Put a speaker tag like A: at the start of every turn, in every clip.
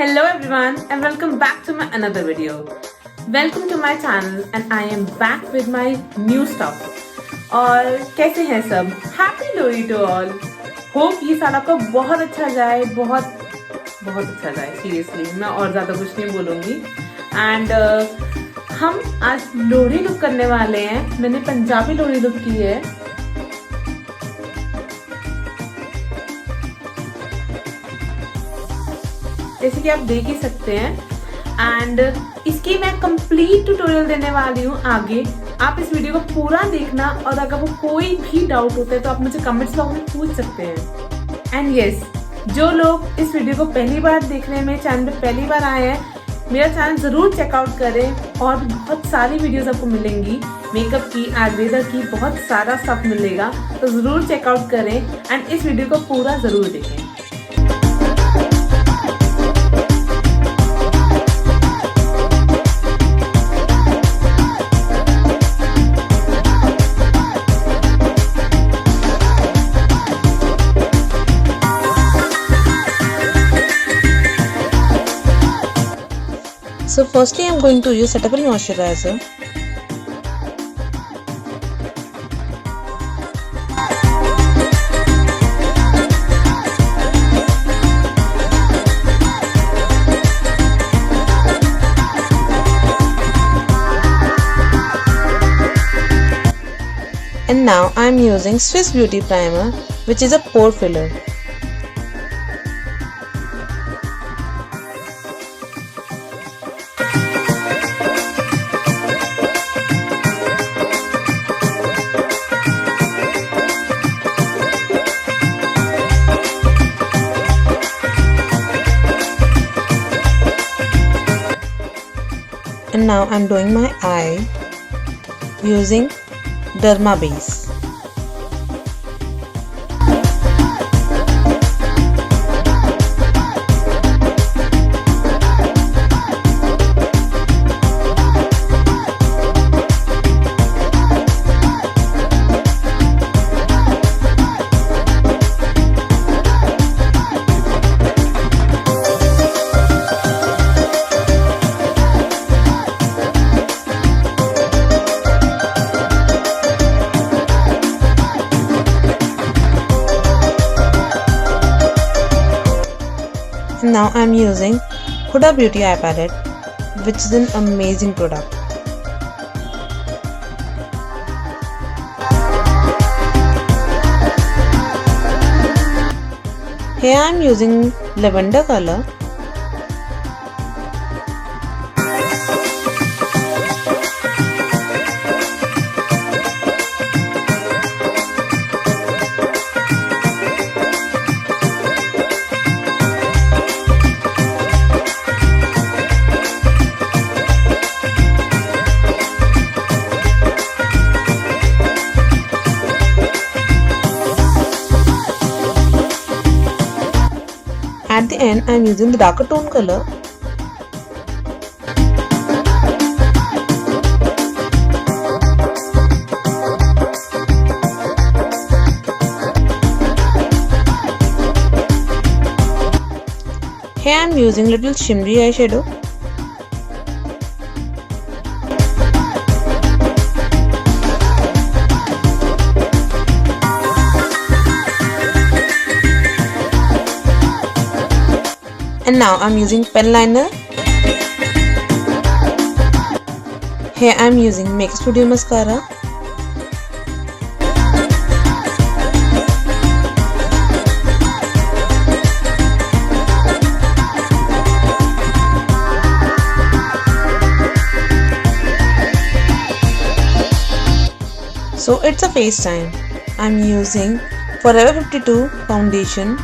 A: Hello everyone and welcome back to my another video. Welcome to my channel and I am back with my new stuff. और कैसे हैं सब? Happy Lohri to all. Hope ये साल आपका बहुत अच्छा जाए, बहुत अच्छा जाए. Seriously, मैं और ज़्यादा कुछ नहीं बोलूँगी. And हम आज लोहड़ी लुक करने वाले हैं. मैंने पंजाबी लोहड़ी लुक की है. जैसे कि आप देख ही सकते हैं एंड इसकी मैं कंप्लीट ट्यूटोरियल देने वाली हूँ आगे. आप इस वीडियो को पूरा देखना और अगर वो कोई भी डाउट होता है तो आप मुझे कमेंट्स बॉक्स में पूछ सकते हैं. एंड यस, जो लोग इस वीडियो को पहली बार देख रहे हैं, मेरे चैनल पे पहली बार आए हैं, मेरा चैनल जरूर चेकआउट करें और बहुत सारी वीडियोस आपको मिलेंगी. मेकअप की, आयुर्वेदा की, बहुत सारा स्टफ मिलेगा, तो जरूर चेकआउट करें एंड इस वीडियो को पूरा जरूर देखें.
B: So firstly I'm going to use Cetaphil moisturizer. And now I am using Swiss Beauty Primer, which is a pore filler. And now I'm doing my eye using Derma base. Now I am using Huda Beauty Eye Palette, which is an amazing product. Here I am using lavender color. At the end, I am using the darker tone color. Here I am using little shimmery eyeshadow. And now I'm using pen liner. Here I'm using Makeup Studio mascara. So it's a face time. I'm using Forever 52 foundation.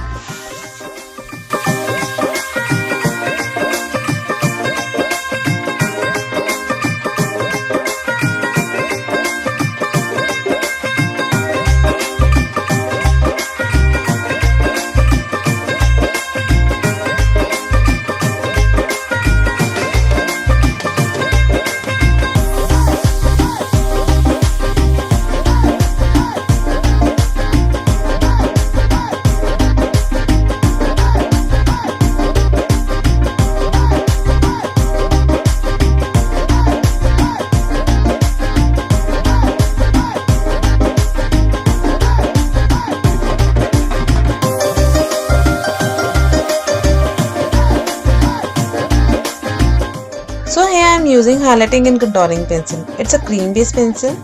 B: using highlighting and contouring pencil. It's a cream based pencil.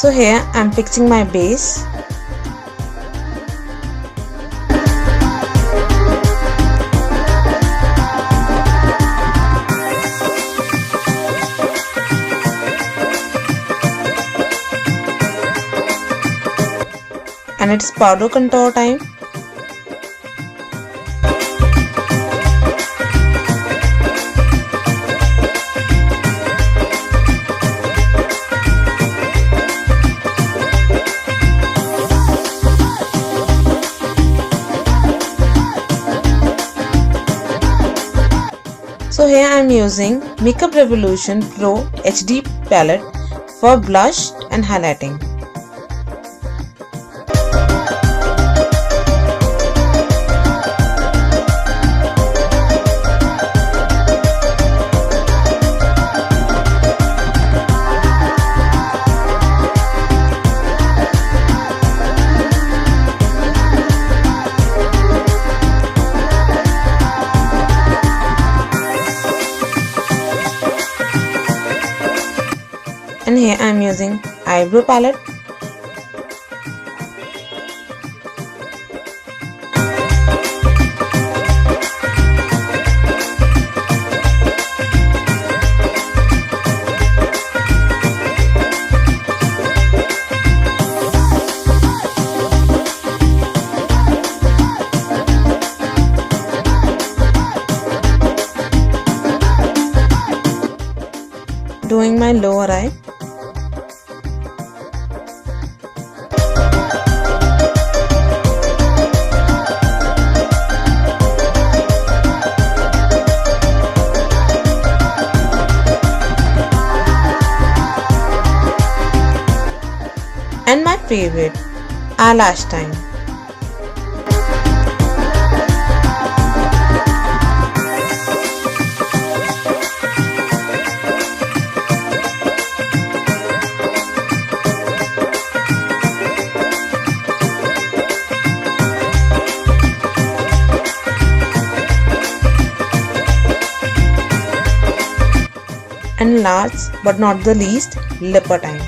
B: So here I am fixing my base. And it's powder contour time. So here I am using Makeup Revolution Pro HD palette for blush and highlighting. And here I am using eyebrow palette. Doing my lower eye. And my favorite, eyelash time. And last but not the least, lipper time.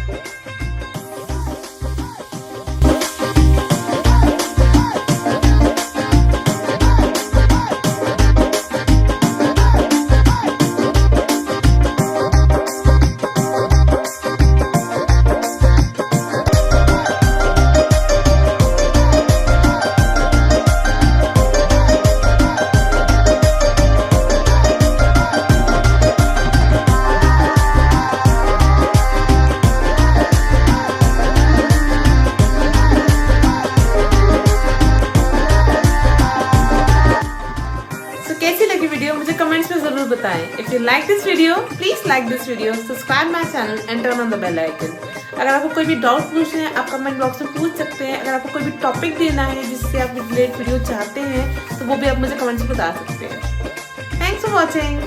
A: कैसी लगी video मुझे comments में जरूर बताएं। If you like this video please like this video, subscribe my channel and turn on the bell icon. अगर आपको कोई भी डाउट पूछना है आप कमेंट बॉक्स में पूछ सकते हैं। अगर आपको कोई भी टॉपिक देना है जिससे आप रिलेटेड वीडियो चाहते हैं तो वो भी आप मुझे कमेंट्स में बता सकते हैं। Thanks for watching.